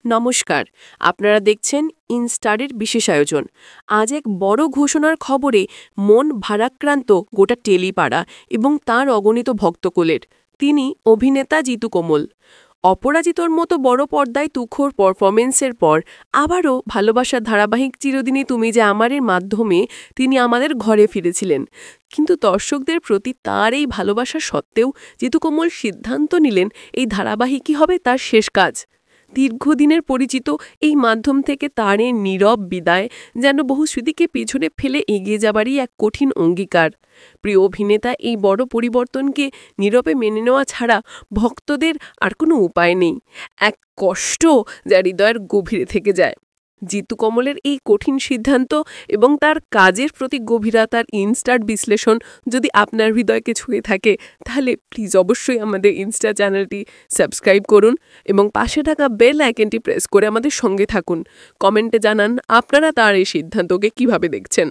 নমস্কার, আপনারা দেখছেন ইনস্টারের বিশেষ আয়োজন। আজ এক বড় ঘোষণার খবরে মন ভারাক্রান্ত গোটা টেলিপাড়া এবং তার অগণিত ভক্তকুলের। তিনি অভিনেতা জিতু কোমল। অপরাজিতর মতো বড় পর্দায় তুখোড় পারফরমেন্সের পর আবারও ভালোবাসার ধারাবাহিক চিরদিনই তুমি যে আমারের মাধ্যমে তিনি আমাদের ঘরে ফিরেছিলেন। কিন্তু দর্শকদের প্রতি তার এই ভালোবাসা সত্ত্বেও জিতু কোমল সিদ্ধান্ত নিলেন এই ধারাবাহিকই হবে তার শেষ কাজ। দীর্ঘদিনের পরিচিত এই মাধ্যম থেকে তার এই নীরব বিদায় যেন বহু স্মৃতিকে পেছনে ফেলে এগিয়ে যাবারই এক কঠিন অঙ্গীকার। প্রিয় অভিনেতা এই বড় পরিবর্তনকে নীরবে মেনে নেওয়া ছাড়া ভক্তদের আর কোনো উপায় নেই। এক কষ্ট যা হৃদয়ের গভীরে থেকে যায়। জিতু কমলের এই কঠিন সিদ্ধান্ত এবং তার কাজের প্রতি গভীরতার ইনস্টার বিশ্লেষণ যদি আপনার হৃদয়কে ছুঁয়ে থাকে, তাহলে প্লিজ অবশ্যই আমাদের ইনস্টা চ্যানেলটি সাবস্ক্রাইব করুন এবং পাশে থাকা বেল আইকনটি প্রেস করে আমাদের সঙ্গে থাকুন। কমেন্টে জানান আপনারা তার এই সিদ্ধান্তকে কিভাবে দেখছেন।